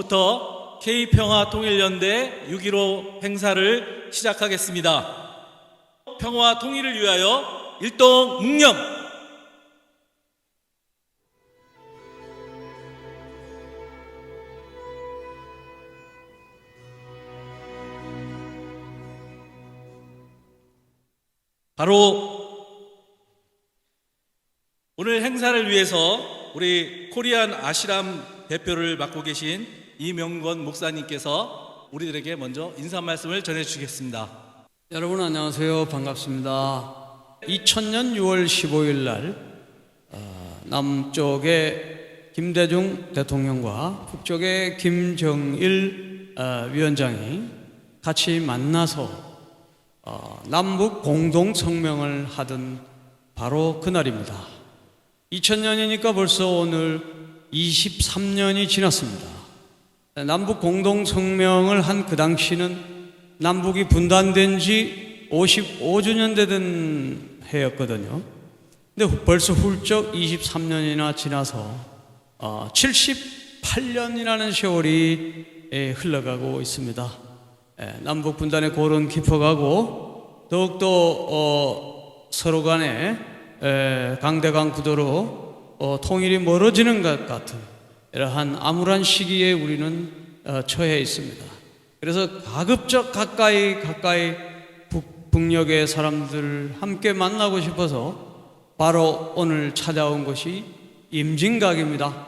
지금부터 K평화통일연대 6.15 행사를 시작하겠습니다. 평화 통일을 위하여 일동 묵념. 바로 오늘 행사를 위해서 우리 코리안 아시람 대표를 맡고 계신 이명건 목사님께서 우리들에게 먼저 인사 말씀을 전해주시겠습니다. 여러분 안녕하세요. 반갑습니다. 2000년 6월 15일 날 남쪽의 김대중 대통령과 북쪽의 김정일 위원장이 같이 만나서 남북 공동성명을 하던 바로 그날입니다. 2000년이니까 벌써 오늘 23년이 지났습니다. 남북 공동성명을 한 그 당시는 남북이 분단된 지 55주년 되던 해였거든요. 근데 벌써 훌쩍 23년이나 지나서 78년이라는 세월이 흘러가고 있습니다. 남북 분단의 골은 깊어가고 더욱더 서로 간에 강대강 구도로 통일이 멀어지는 것 같은 이러한 암울한 시기에 우리는 처해 있습니다. 그래서 가급적 가까이 북녘의 사람들 함께 만나고 싶어서 바로 오늘 찾아온 곳이 임진각입니다.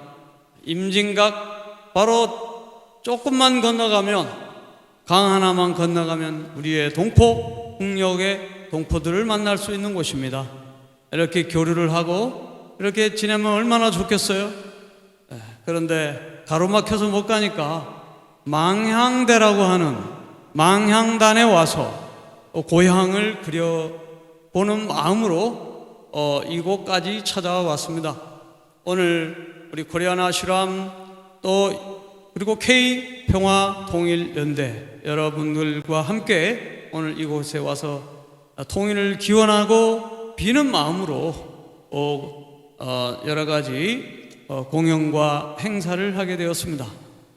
임진각 바로 조금만 건너가면, 강 하나만 건너가면 우리의 동포, 북녘의 동포들을 만날 수 있는 곳입니다. 이렇게 교류를 하고 이렇게 지내면 얼마나 좋겠어요? 그런데 가로막혀서 못 가니까 망향대라고 하는 망향단에 와서 고향을 그려보는 마음으로 이곳까지 찾아와 왔습니다. 오늘 우리 코리안 아시람 또 그리고 K평화통일연대 여러분들과 함께 오늘 이곳에 와서 통일을 기원하고 비는 마음으로 여러 가지 공연과 행사를 하게 되었습니다.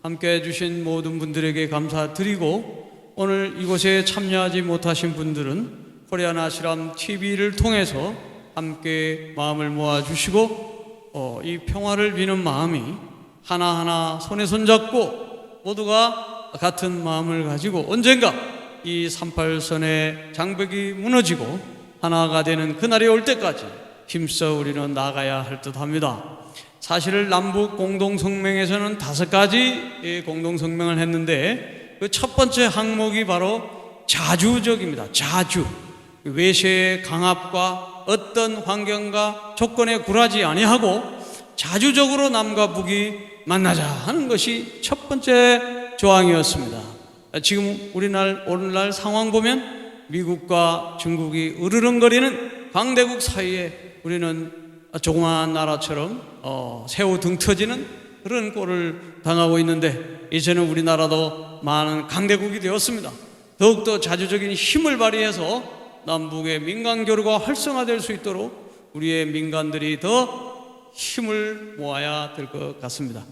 함께 해주신 모든 분들에게 감사드리고 오늘 이곳에 참여하지 못하신 분들은 코리안 아시람 TV를 통해서 함께 마음을 모아주시고 이 평화를 비는 마음이 하나하나 손에 손잡고 모두가 같은 마음을 가지고 언젠가 이 38선의 장벽이 무너지고 하나가 되는 그날이 올 때까지 힘써 우리는 나가야 할 듯합니다. 사실 남북 공동성명에서는 5가지 공동성명을 했는데 그 첫 번째 항목이 바로 자주적입니다. 자주. 외세의 강압과 어떤 환경과 조건에 굴하지 아니하고 자주적으로 남과 북이 만나자 하는 것이 첫 번째 조항이었습니다. 지금 오늘날 상황 보면 미국과 중국이 으르렁거리는 강대국 사이에 우리는 조그마한 나라처럼 새우 등 터지는 그런 꼴을 당하고 있는데 이제는 우리나라도 많은 강대국이 되었습니다. 더욱더 자주적인 힘을 발휘해서 남북의 민간 교류가 활성화될 수 있도록 우리의 민간들이 더 힘을 모아야 될 것 같습니다.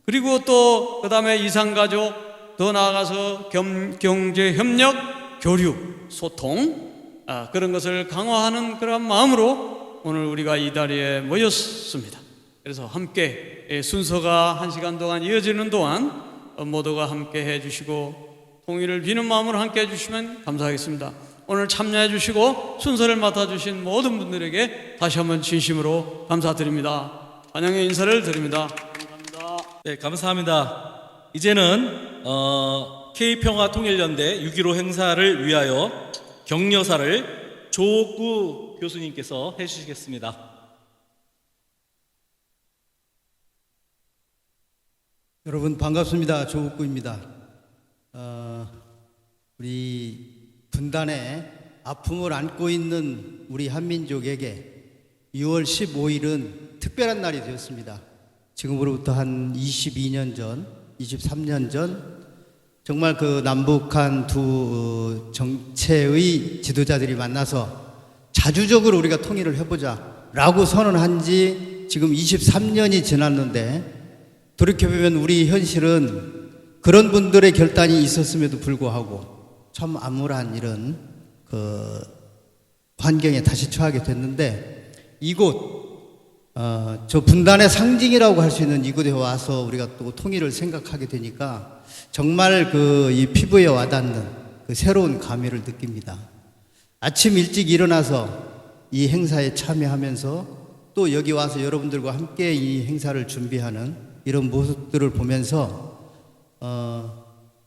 그리고 또 그 다음에 이산가족, 더 나아가서 경제협력, 교류, 소통 그런 것을 강화하는 그런 마음으로 오늘 우리가 이 자리에 모였습니다. 그래서 함께 순서가 1시간 동안 이어지는 동안 모두가 함께 해주시고 통일을 비는 마음으로 함께 해주시면 감사하겠습니다. 오늘 참여해 주시고 순서를 맡아주신 모든 분들에게 다시 한번 진심으로 감사드립니다. 환영의 인사를 드립니다. 감사합니다. 네, 감사합니다. 이제는 K평화통일연대 6.15 행사를 위하여 격려사를 조옥구 교수님께서 해주시겠습니다. 여러분 반갑습니다. 조옥구입니다. 우리 분단의 아픔을 안고 있는 우리 한민족에게 6월 15일은 특별한 날이 되었습니다. 지금으로부터 한 22년 전, 23년 전 정말 그 남북한 두 정체의 지도자들이 만나서 자주적으로 우리가 통일을 해보자 라고 선언한 지 지금 23년이 지났는데 돌이켜보면 우리 현실은 그런 분들의 결단이 있었음에도 불구하고 참 암울한 이런 그 환경에 다시 처하게 됐는데, 이곳 저 분단의 상징이라고 할 수 있는 이곳에 와서 우리가 또 통일을 생각하게 되니까 정말 그 이 피부에 와닿는 그 새로운 감회를 느낍니다. 아침 일찍 일어나서 이 행사에 참여하면서 또 여기 와서 여러분들과 함께 이 행사를 준비하는 이런 모습들을 보면서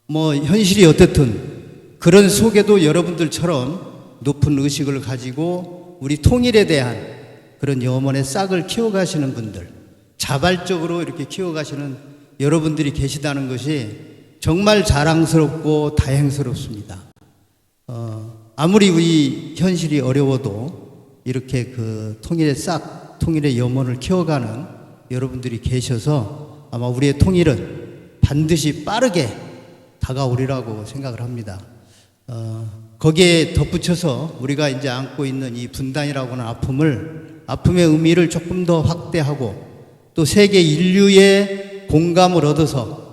뭐 현실이 어떻든 그런 속에도 여러분들처럼 높은 의식을 가지고 우리 통일에 대한 그런 염원의 싹을 키워가시는 분들, 자발적으로 이렇게 키워가시는 여러분들이 계시다는 것이 정말 자랑스럽고 다행스럽습니다. 아무리 우리 현실이 어려워도 이렇게 그 통일의 싹, 통일의 염원을 키워가는 여러분들이 계셔서 아마 우리의 통일은 반드시 빠르게 다가오리라고 생각을 합니다. 거기에 덧붙여서 우리가 이제 안고 있는 이 분단이라고 하는 아픔의 의미를 조금 더 확대하고 또 세계 인류의 공감을 얻어서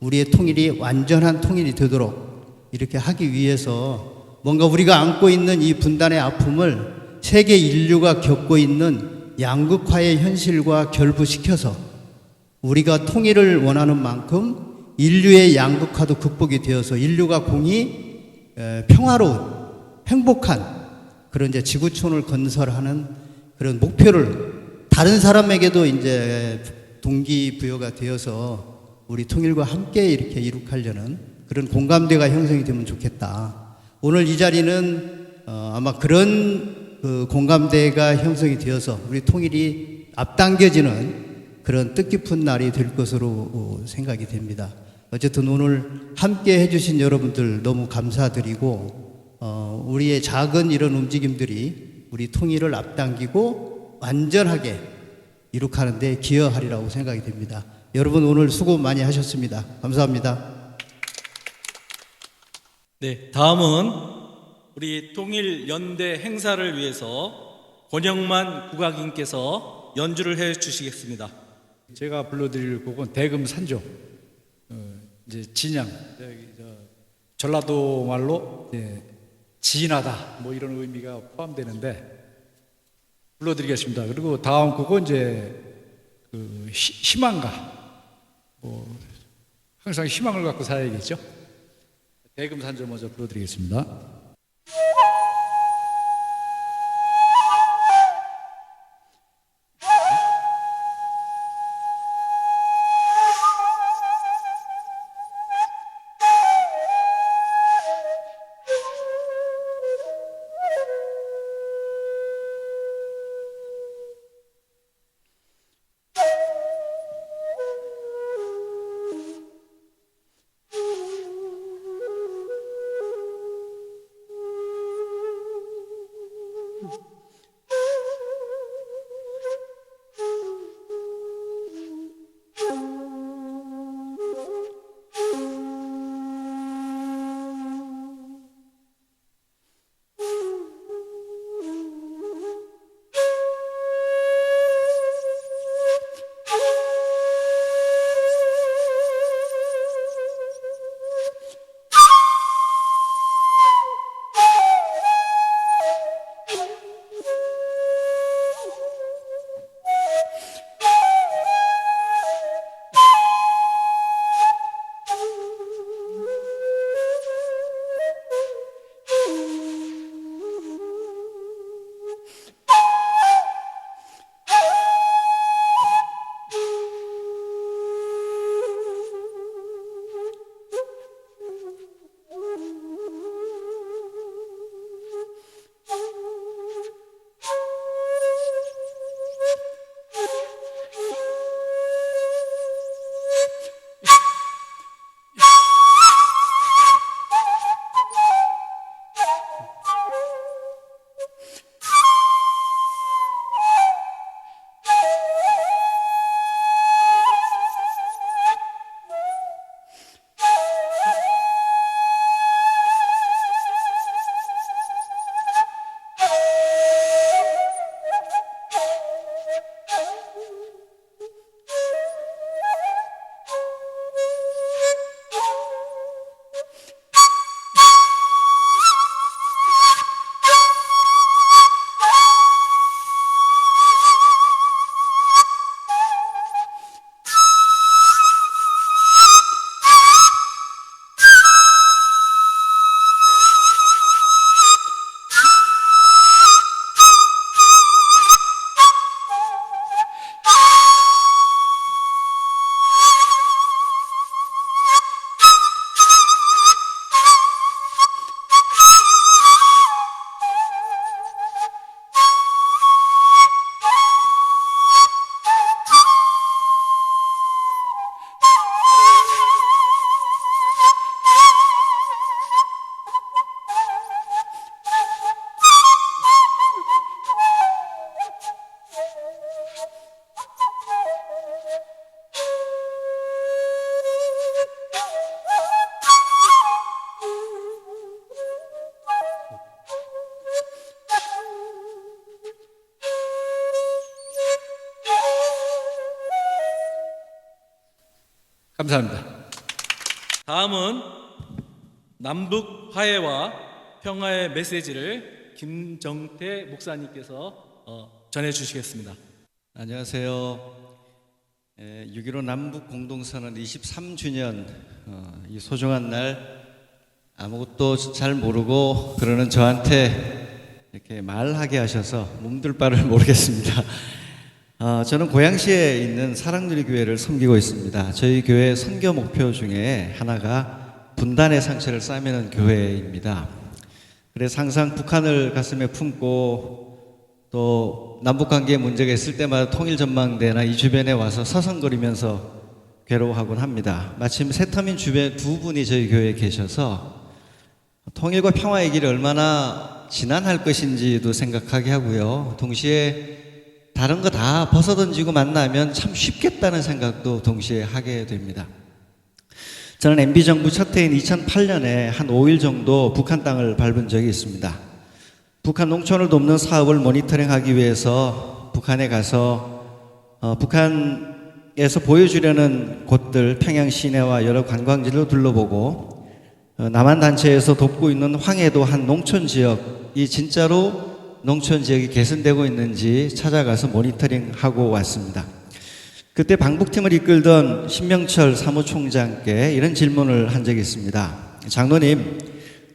우리의 통일이 완전한 통일이 되도록 이렇게 하기 위해서 뭔가 우리가 안고 있는 이 분단의 아픔을 세계 인류가 겪고 있는 양극화의 현실과 결부시켜서 우리가 통일을 원하는 만큼 인류의 양극화도 극복이 되어서 인류가 공히 평화로운 행복한 그런 이제 지구촌을 건설하는 그런 목표를 다른 사람에게도 이제 동기부여가 되어서 우리 통일과 함께 이렇게 이룩하려는 그런 공감대가 형성이 되면 좋겠다. 오늘 이 자리는 아마 그런 그 공감대가 형성이 되어서 우리 통일이 앞당겨지는 그런 뜻깊은 날이 될 것으로 생각이 됩니다. 어쨌든 오늘 함께 해주신 여러분들 너무 감사드리고 우리의 작은 이런 움직임들이 우리 통일을 앞당기고 완전하게 이룩하는 데 기여하리라고 생각이 됩니다. 여러분 오늘 수고 많이 하셨습니다. 감사합니다. 네, 다음은 우리 통일연대 행사를 위해서 권영만 국악인께서 연주를 해 주시겠습니다. 제가 불러드릴 곡은 대금산조, 이제 진양, 전라도 말로 진하다 뭐 이런 의미가 포함되는데 불러드리겠습니다. 그리고 다음 곡은 이제 그 희망가, 항상 희망을 갖고 살아야겠죠. 대금산조 먼저 불러드리겠습니다. 감사합니다. 다음은 남북 화해와 평화의 메시지를 김정태 목사님께서 전해 주시겠습니다. 안녕하세요. 6.15 남북 공동선언 23주년 이 소중한 날 아무것도 잘 모르고 그러는 저한테 이렇게 말하게 하셔서 몸둘 바를 모르겠습니다. 저는 고양시에 있는 사랑누리교회를 섬기고 있습니다. 저희 교회 선교 목표 중에 하나가 분단의 상처를 싸매는 교회입니다. 그래서 항상 북한을 가슴에 품고 또 남북관계에 문제가 있을 때마다 통일전망대나 이 주변에 와서 서성거리면서 괴로워하곤 합니다. 마침 새터민 주변 두 분이 저희 교회에 계셔서 통일과 평화의 길이 얼마나 지난할 것인지도 생각하게 하고요. 동시에 다른 거 다 벗어던지고 만나면 참 쉽겠다는 생각도 동시에 하게 됩니다. 저는 MB정부 첫 해인 2008년에 한 5일 정도 북한 땅을 밟은 적이 있습니다. 북한 농촌을 돕는 사업을 모니터링하기 위해서 북한에 가서 북한에서 보여주려는 곳들 평양 시내와 여러 관광지를 둘러보고 남한 단체에서 돕고 있는 황해도 한 농촌 지역이 진짜로 농촌 지역이 개선되고 있는지 찾아가서 모니터링하고 왔습니다. 그때 방북팀을 이끌던 신명철 사무총장께 이런 질문을 한 적이 있습니다. 장로님,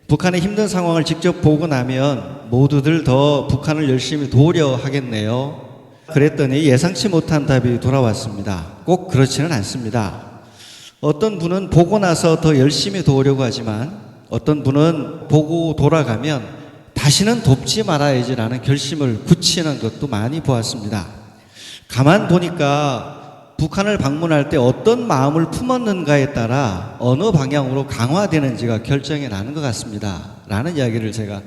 북한의 힘든 상황을 직접 보고 나면 모두들 더 북한을 열심히 도우려 하겠네요. 그랬더니 예상치 못한 답이 돌아왔습니다. 꼭 그렇지는 않습니다. 어떤 분은 보고 나서 더 열심히 도우려고 하지만 어떤 분은 보고 돌아가면 다시는 돕지 말아야지라는 결심을 굳히는 것도 많이 보았습니다. 가만 보니까 북한을 방문할 때 어떤 마음을 품었는가에 따라 어느 방향으로 강화되는지가 결정이 나는 것 같습니다. 라는 이야기를 제가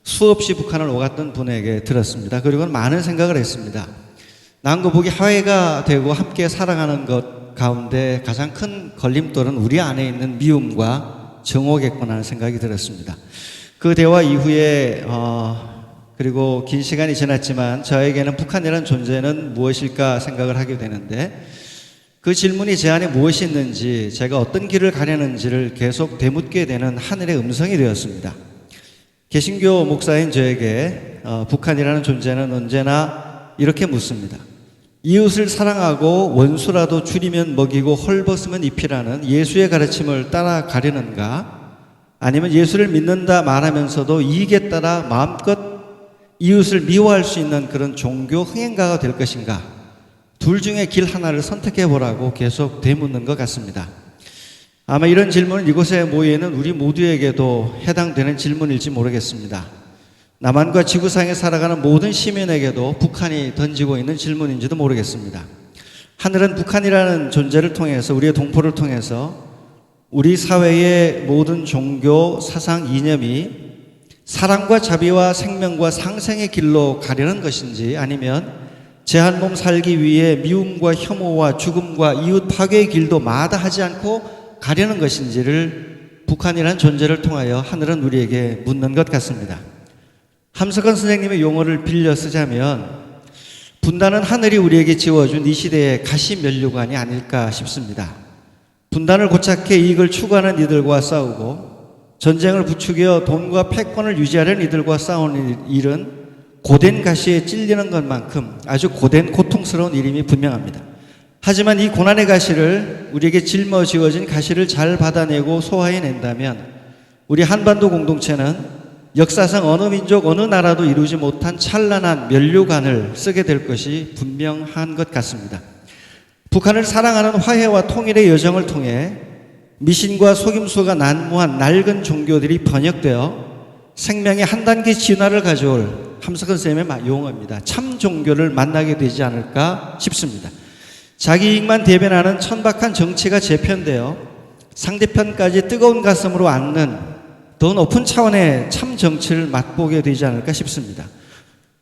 수없이 북한을 오갔던 분에게 들었습니다. 그리고 많은 생각을 했습니다. 남과 화해가 되고 함께 살아가는 것 가운데 가장 큰 걸림돌은 우리 안에 있는 미움과 정오겠구나 하는 생각이 들었습니다. 그 대화 이후에 그리고 긴 시간이 지났지만 저에게는 북한이라는 존재는 무엇일까 생각을 하게 되는데 그 질문이 제 안에 무엇이 있는지 제가 어떤 길을 가려는지를 계속 되묻게 되는 하늘의 음성이 되었습니다. 개신교 목사인 저에게 북한이라는 존재는 언제나 이렇게 묻습니다. 이웃을 사랑하고 원수라도 줄이면 먹이고 헐벗으면 입히라는 예수의 가르침을 따라가려는가? 아니면 예수를 믿는다 말하면서도 이익에 따라 마음껏 이웃을 미워할 수 있는 그런 종교 흥행가가 될 것인가? 둘 중에 길 하나를 선택해 보라고 계속 되묻는 것 같습니다. 아마 이런 질문은 이곳에 모여있는 우리 모두에게도 해당되는 질문일지 모르겠습니다. 남한과 지구상에 살아가는 모든 시민에게도 북한이 던지고 있는 질문인지도 모르겠습니다. 하늘은 북한이라는 존재를 통해서 우리의 동포를 통해서 우리 사회의 모든 종교, 사상, 이념이 사랑과 자비와 생명과 상생의 길로 가려는 것인지 아니면 제 한 몸 살기 위해 미움과 혐오와 죽음과 이웃 파괴의 길도 마다하지 않고 가려는 것인지를 북한이라는 존재를 통하여 하늘은 우리에게 묻는 것 같습니다. 함석헌 선생님의 용어를 빌려 쓰자면 분단은 하늘이 우리에게 지워준 이 시대의 가시면류관이 아닐까 싶습니다. 분단을 고착해 이익을 추구하는 이들과 싸우고 전쟁을 부추겨 돈과 패권을 유지하려는 이들과 싸우는 일은 고된 가시에 찔리는 것만큼 아주 고된 고통스러운 일임이 분명합니다. 하지만 이 고난의 가시를 우리에게 짊어지어진 가시를 잘 받아내고 소화해낸다면 우리 한반도 공동체는 역사상 어느 민족 어느 나라도 이루지 못한 찬란한 면류관을 쓰게 될 것이 분명한 것 같습니다. 북한을 사랑하는 화해와 통일의 여정을 통해 미신과 속임수가 난무한 낡은 종교들이 번역되어 생명의 한 단계 진화를 가져올 함석헌 쌤의 용어입니다. 참 종교를 만나게 되지 않을까 싶습니다. 자기 이익만 대변하는 천박한 정치가 재편되어 상대편까지 뜨거운 가슴으로 안는 더 높은 차원의 참 정치를 맛보게 되지 않을까 싶습니다.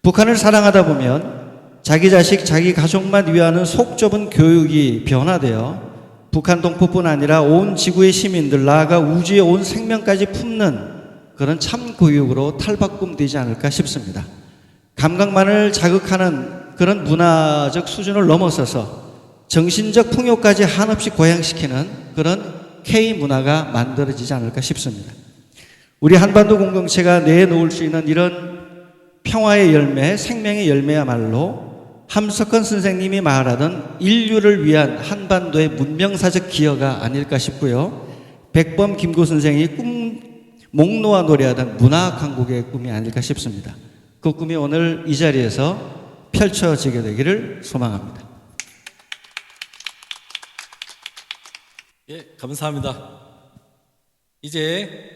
북한을 사랑하다 보면 자기 자식, 자기 가족만 위하는 속 좁은 교육이 변화되어 북한 동포뿐 아니라 온 지구의 시민들, 나아가 우주의 온 생명까지 품는 그런 참 교육으로 탈바꿈되지 않을까 싶습니다. 감각만을 자극하는 그런 문화적 수준을 넘어서서 정신적 풍요까지 한없이 고양시키는 그런 K-문화가 만들어지지 않을까 싶습니다. 우리 한반도 공동체가 내놓을 수 있는 이런 평화의 열매, 생명의 열매야말로 함석헌 선생님이 말하던 인류를 위한 한반도의 문명사적 기여가 아닐까 싶고요. 백범 김구 선생이 목 놓아 노래하던 문화 강국의 꿈이 아닐까 싶습니다. 그 꿈이 오늘 이 자리에서 펼쳐지게 되기를 소망합니다. 예, 감사합니다. 이제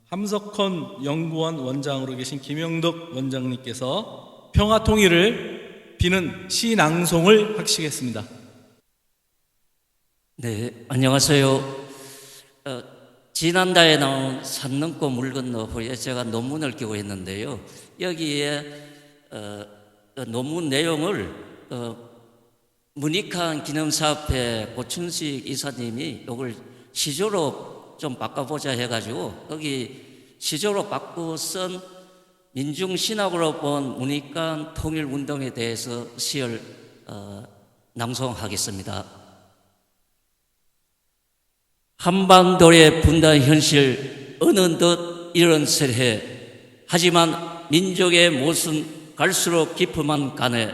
함석헌 연구원 원장으로 계신 김영덕 원장님께서 평화 통일을 비는 시 낭송을 하시겠습니다. 네, 안녕하세요. 지난달에 나온 산 넘고 물 건너 후에 제가 논문을 기고했는데요. 여기에 논문 내용을 문익환 기념사업회 고춘식 이사님이 이걸 시조로 좀 바꿔보자 해가지고 거기 시조로 바꿔 쓴 민중신학으로 본 문익환 통일운동에 대해서 시를 낭송하겠습니다. 한반도의 분단 현실 어느덧 일어설해 하지만 민족의 못은 갈수록 깊어만 가네.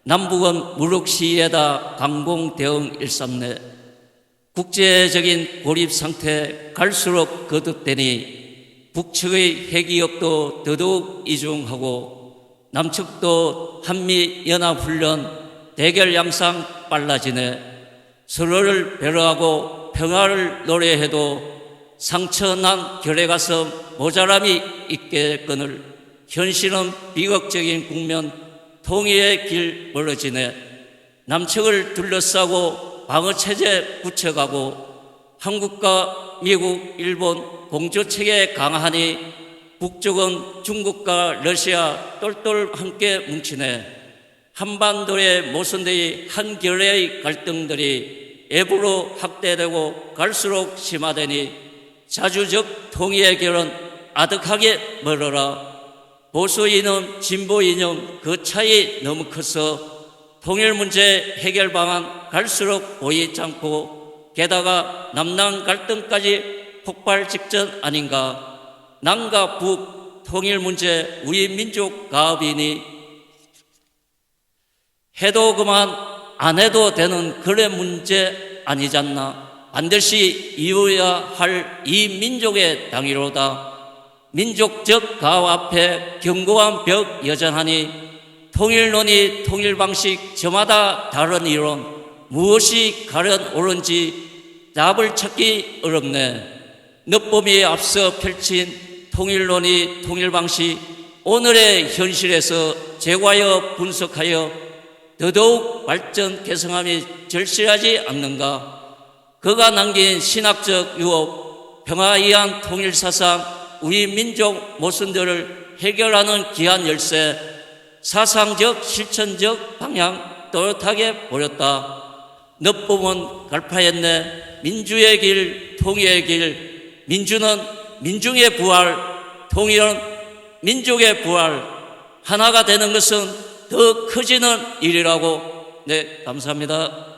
남북은 무력시에다 강공 대응 일삼네. 국제적인 고립 상태 갈수록 거듭되니 북측의 핵위협도 더더욱 이중하고 남측도 한미연합훈련 대결 양상 빨라지네. 서로를 배려하고 평화를 노래해도 상처난 결의가서 모자람이 있겠거늘 현실은 비극적인 국면 통일의 길 멀어지네. 남측을 둘러싸고 방어체제 굳혀가고 한국과 미국, 일본 공조체계 강하니 북쪽은 중국과 러시아 똘똘 함께 뭉치네. 한반도의 모선대의 한결의 갈등들이 애부로 확대되고 갈수록 심화되니 자주적 통일의 길은 아득하게 멀어라. 보수 이념, 진보 이념 그 차이 너무 커서 통일 문제 해결 방안 갈수록 보이지 않고 게다가 남남 갈등까지 폭발 직전 아닌가. 남과 북 통일 문제 우리 민족 가업이니 해도 그만 안 해도 되는 그런 문제 아니잖나. 반드시 이루어야 할 이 민족의 당위로다. 민족적 가오 앞에 견고한 벽 여전하니 통일론이 통일 방식 저마다 다른 이론 무엇이 가련 옳은지 답을 찾기 어렵네. 넛범위에 앞서 펼친 통일론이 통일 방식 오늘의 현실에서 재과하여 분석하여 더더욱 발전 개성함이 절실하지 않는가. 그가 남긴 신학적 유업 평화에 의한 통일사상 우리 민족 모순들을 해결하는 귀한 열쇠 사상적 실천적 방향 또렷하게 보였다. 넛봄은 갈파했네. 민주의 길 통일의 길 민주는 민중의 부활 통일은 민족의 부활 하나가 되는 것은 더 커지는 일이라고. 네, 감사합니다.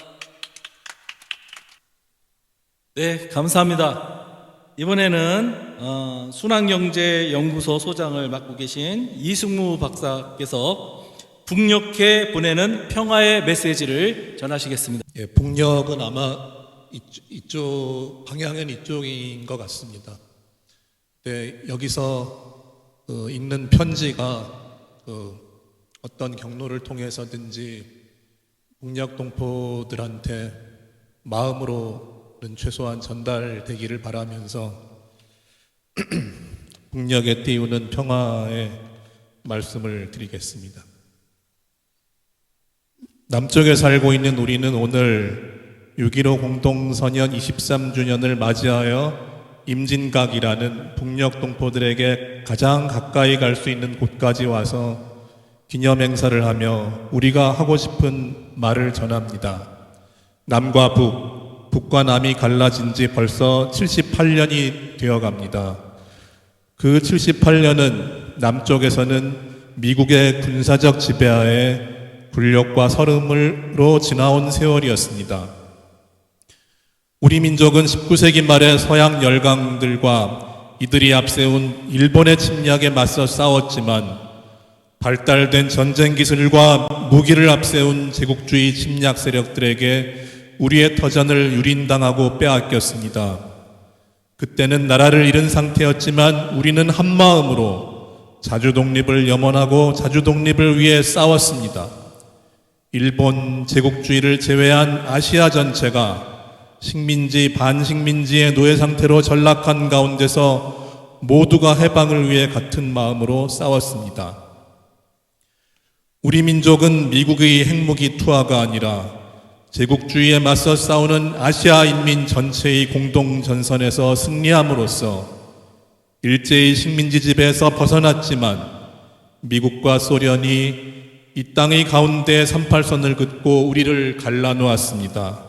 네, 감사합니다. 이번에는 순환경제연구소 소장을 맡고 계신 이승무 박사께서 북녘에 보내는 평화의 메시지를 전하시겠습니다. 예, 북녘은 아마 이쪽 방향은 이쪽인 것 같습니다. 네, 여기서 읽는 편지가 어떤 경로를 통해서든지 북녘 동포들한테 마음으로는 최소한 전달되기를 바라면서 북녘에 띄우는 평화의 말씀을 드리겠습니다. 남쪽에 살고 있는 우리는 오늘 6.15 공동선언 23주년을 맞이하여 임진각이라는 북녘 동포들에게 가장 가까이 갈 수 있는 곳까지 와서 기념행사를 하며 우리가 하고 싶은 말을 전합니다. 남과 북과 남이 갈라진 지 벌써 78년이 되어갑니다. 그 78년은 남쪽에서는 미국의 군사적 지배하에 굴욕과 서름으로 지나온 세월이었습니다. 우리 민족은 19세기 말에 서양 열강들과 이들이 앞세운 일본의 침략에 맞서 싸웠지만 발달된 전쟁 기술과 무기를 앞세운 제국주의 침략 세력들에게 우리의 터전을 유린당하고 빼앗겼습니다. 그때는 나라를 잃은 상태였지만 우리는 한마음으로 자주 독립을 염원하고 자주 독립을 위해 싸웠습니다. 일본 제국주의를 제외한 아시아 전체가 식민지 반식민지의 노예 상태로 전락한 가운데서 모두가 해방을 위해 같은 마음으로 싸웠습니다. 우리 민족은 미국의 핵무기 투하가 아니라 제국주의에 맞서 싸우는 아시아 인민 전체의 공동전선에서 승리함으로써 일제의 식민지 지배에서 벗어났지만 미국과 소련이 이 땅의 가운데 38선을 긋고 우리를 갈라놓았습니다.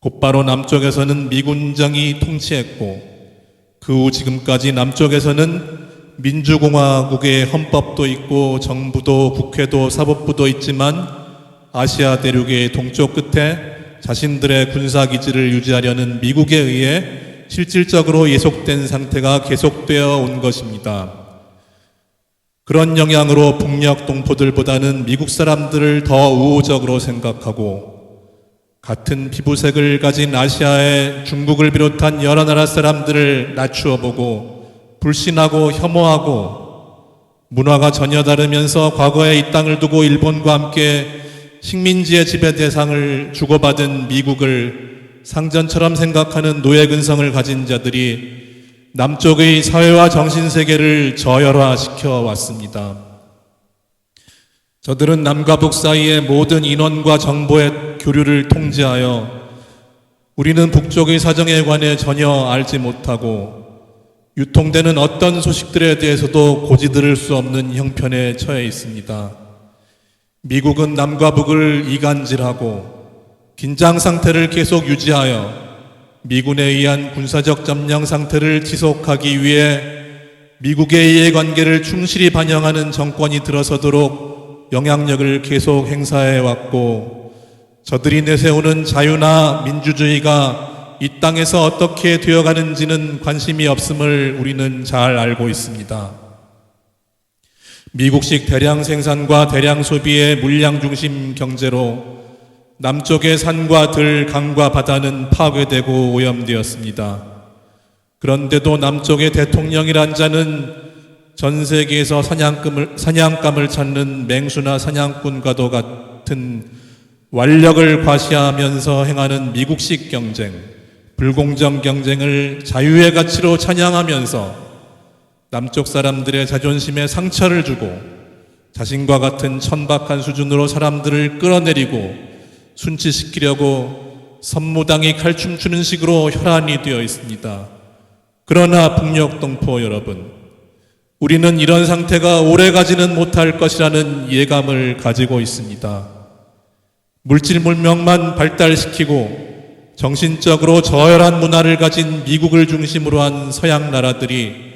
곧바로 남쪽에서는 미군정이 통치했고 그 후 지금까지 남쪽에서는 민주공화국의 헌법도 있고 정부도 국회도 사법부도 있지만 아시아 대륙의 동쪽 끝에 자신들의 군사기지를 유지하려는 미국에 의해 실질적으로 예속된 상태가 계속되어 온 것입니다. 그런 영향으로 북녘 동포들보다는 미국 사람들을 더 우호적으로 생각하고 같은 피부색을 가진 아시아의 중국을 비롯한 여러 나라 사람들을 낮추어 보고 불신하고 혐오하고 문화가 전혀 다르면서 과거에 이 땅을 두고 일본과 함께 식민지의 지배 대상을 주고받은 미국을 상전처럼 생각하는 노예근성을 가진 자들이 남쪽의 사회와 정신세계를 저열화시켜 왔습니다. 저들은 남과 북 사이의 모든 인원과 정보의 교류를 통제하여 우리는 북쪽의 사정에 관해 전혀 알지 못하고 유통되는 어떤 소식들에 대해서도 고지 들을 수 없는 형편에 처해 있습니다. 미국은 남과 북을 이간질하고 긴장 상태를 계속 유지하여 미군에 의한 군사적 점령 상태를 지속하기 위해 미국의 이해관계를 충실히 반영하는 정권이 들어서도록 영향력을 계속 행사해 왔고 저들이 내세우는 자유나 민주주의가 이 땅에서 어떻게 되어가는지는 관심이 없음을 우리는 잘 알고 있습니다. 미국식 대량 생산과 대량 소비의 물량 중심 경제로 남쪽의 산과 들, 강과 바다는 파괴되고 오염되었습니다. 그런데도 남쪽의 대통령이란 자는 전 세계에서 사냥감을 찾는 맹수나 사냥꾼과도 같은 완력을 과시하면서 행하는 미국식 경쟁, 불공정 경쟁을 자유의 가치로 찬양하면서 남쪽 사람들의 자존심에 상처를 주고 자신과 같은 천박한 수준으로 사람들을 끌어내리고 순치시키려고 선무당이 칼춤추는 식으로 혈안이 되어 있습니다. 그러나 북녘 동포 여러분, 우리는 이런 상태가 오래가지는 못할 것이라는 예감을 가지고 있습니다. 물질 문명만 발달시키고 정신적으로 저열한 문화를 가진 미국을 중심으로 한 서양 나라들이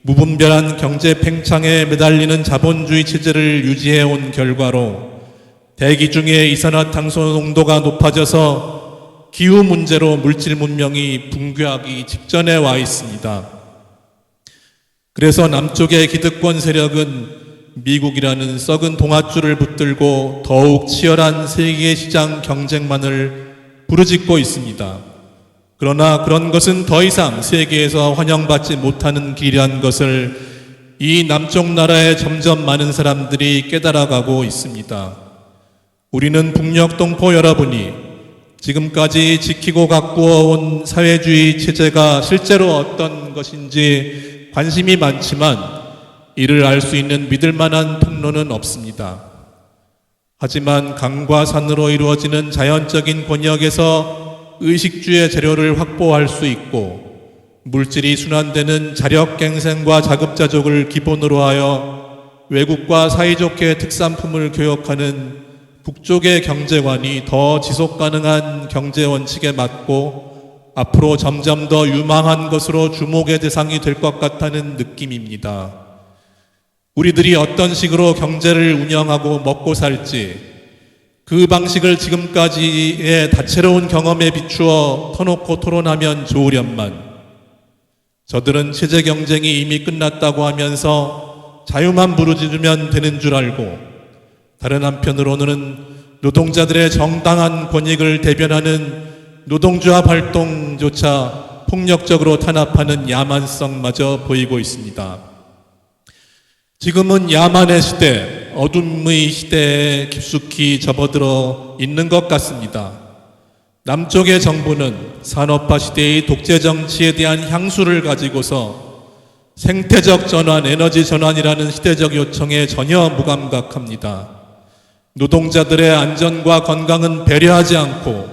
무분별한 경제 팽창에 매달리는 자본주의 체제를 유지해온 결과로 대기 중에 이산화탄소 농도가 높아져서 기후 문제로 물질 문명이 붕괴하기 직전에 와 있습니다. 그래서 남쪽의 기득권 세력은 미국이라는 썩은 동아줄을 붙들고 더욱 치열한 세계 시장 경쟁만을 부르짖고 있습니다. 그러나 그런 것은 더 이상 세계에서 환영받지 못하는 길이란 것을 이 남쪽 나라에 점점 많은 사람들이 깨달아가고 있습니다. 우리는 북녘 동포 여러분이 지금까지 지키고 가꾸어 온 사회주의 체제가 실제로 어떤 것인지 관심이 많지만 이를 알 수 있는 믿을 만한 통로는 없습니다. 하지만 강과 산으로 이루어지는 자연적인 권역에서 의식주의 재료를 확보할 수 있고 물질이 순환되는 자력갱생과 자급자족을 기본으로 하여 외국과 사이좋게 특산품을 교역하는 북쪽의 경제관이 더 지속가능한 경제원칙에 맞고 앞으로 점점 더 유망한 것으로 주목의 대상이 될 것 같다는 느낌입니다. 우리들이 어떤 식으로 경제를 운영하고 먹고 살지 그 방식을 지금까지의 다채로운 경험에 비추어 터놓고 토론하면 좋으련만 저들은 체제 경쟁이 이미 끝났다고 하면서 자유만 부르짖으면 되는 줄 알고 다른 한편으로는 노동자들의 정당한 권익을 대변하는 노동조합 활동조차 폭력적으로 탄압하는 야만성마저 보이고 있습니다. 지금은 야만의 시대, 어둠의 시대에 깊숙이 접어들어 있는 것 같습니다. 남쪽의 정부는 산업화 시대의 독재 정치에 대한 향수를 가지고서 생태적 전환, 에너지 전환이라는 시대적 요청에 전혀 무감각합니다. 노동자들의 안전과 건강은 배려하지 않고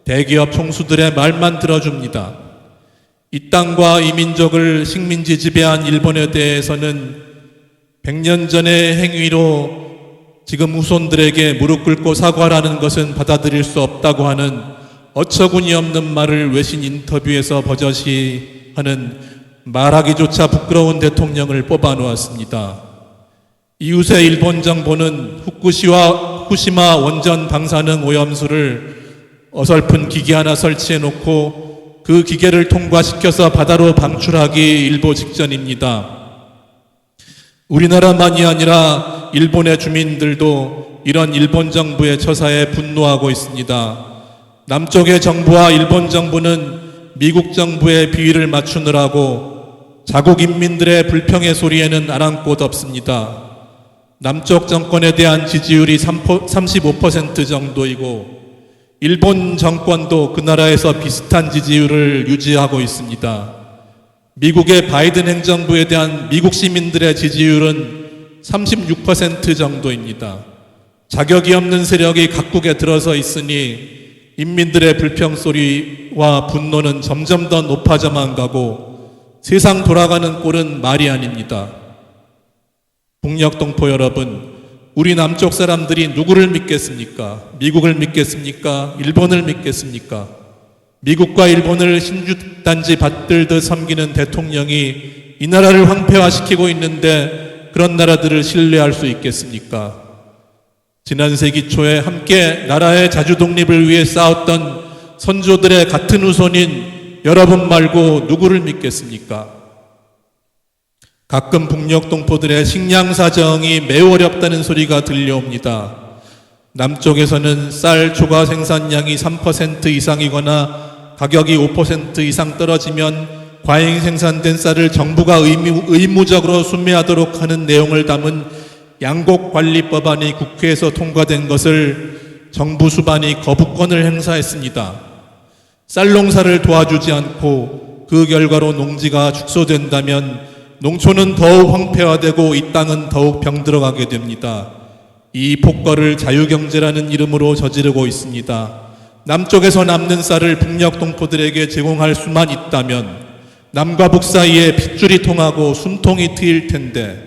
대기업 총수들의 말만 들어줍니다. 이 땅과 이 민족을 식민지 지배한 일본에 대해서는 100년 전의 행위로 지금 후손들에게 무릎 꿇고 사과라는 것은 받아들일 수 없다고 하는 어처구니 없는 말을 외신 인터뷰에서 버젓이 하는 말하기조차 부끄러운 대통령을 뽑아 놓았습니다. 이웃의 일본 정부는 후쿠시마 원전 방사능 오염수를 어설픈 기계 하나 설치해 놓고 그 기계를 통과시켜서 바다로 방출하기 일보 직전입니다. 우리나라만이 아니라 일본의 주민들도 이런 일본 정부의 처사에 분노하고 있습니다. 남쪽의 정부와 일본 정부는 미국 정부의 비위를 맞추느라고 자국 인민들의 불평의 소리에는 아랑곳 없습니다. 남쪽 정권에 대한 지지율이 35% 정도이고 일본 정권도 그 나라에서 비슷한 지지율을 유지하고 있습니다. 미국의 바이든 행정부에 대한 미국 시민들의 지지율은 36% 정도입니다. 자격이 없는 세력이 각국에 들어서 있으니 인민들의 불평소리와 분노는 점점 더 높아져만 가고 세상 돌아가는 꼴은 말이 아닙니다. 북녘동포 여러분, 우리 남쪽 사람들이 누구를 믿겠습니까? 미국을 믿겠습니까? 일본을 믿겠습니까? 미국과 일본을 신주단지 받들듯 섬기는 대통령이 이 나라를 황폐화시키고 있는데 그런 나라들을 신뢰할 수 있겠습니까? 지난 세기 초에 함께 나라의 자주 독립을 위해 싸웠던 선조들의 같은 후손인 여러분 말고 누구를 믿겠습니까? 가끔 북녘동포들의 식량 사정이 매우 어렵다는 소리가 들려옵니다. 남쪽에서는 쌀 초과 생산량이 3% 이상이거나 가격이 5% 이상 떨어지면 과잉 생산된 쌀을 정부가 의무적으로 수매하도록 하는 내용을 담은 양곡관리법안이 국회에서 통과된 것을 정부 수반이 거부권을 행사했습니다. 쌀 농사를 도와주지 않고 그 결과로 농지가 축소된다면 농촌은 더욱 황폐화되고 이 땅은 더욱 병들어가게 됩니다. 이 폭거를 자유경제라는 이름으로 저지르고 있습니다. 남쪽에서 남는 쌀을 북녘동포들에게 제공할 수만 있다면 남과 북 사이에 핏줄이 통하고 숨통이 트일 텐데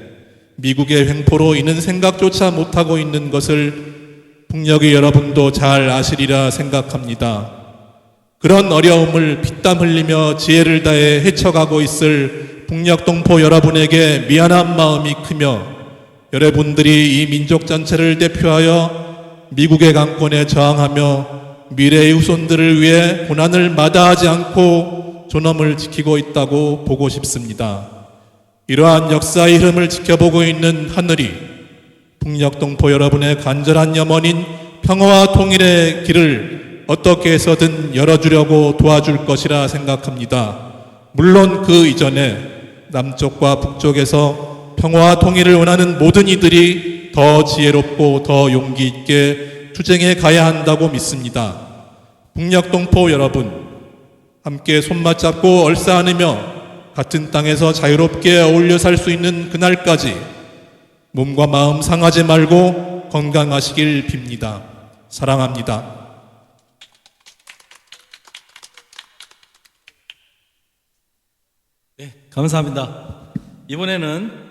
미국의 횡포로 이는 생각조차 못하고 있는 것을 북녘의 여러분도 잘 아시리라 생각합니다. 그런 어려움을 피땀 흘리며 지혜를 다해 헤쳐가고 있을 북녘동포 여러분에게 미안한 마음이 크며 여러분들이 이 민족 전체를 대표하여 미국의 강권에 저항하며 미래의 후손들을 위해 고난을 마다하지 않고 존엄을 지키고 있다고 보고 싶습니다. 이러한 역사의 흐름을 지켜보고 있는 하늘이 북녘동포 여러분의 간절한 염원인 평화와 통일의 길을 어떻게 해서든 열어주려고 도와줄 것이라 생각합니다. 물론 그 이전에 남쪽과 북쪽에서 평화와 통일을 원하는 모든 이들이 더 지혜롭고 더 용기 있게 투쟁해 가야 한다고 믿습니다. 북녘동포 여러분, 함께 손맞잡고 얼싸안으며 같은 땅에서 자유롭게 어울려 살 수 있는 그날까지 몸과 마음 상하지 말고 건강하시길 빕니다. 사랑합니다. 네, 감사합니다. 이번에는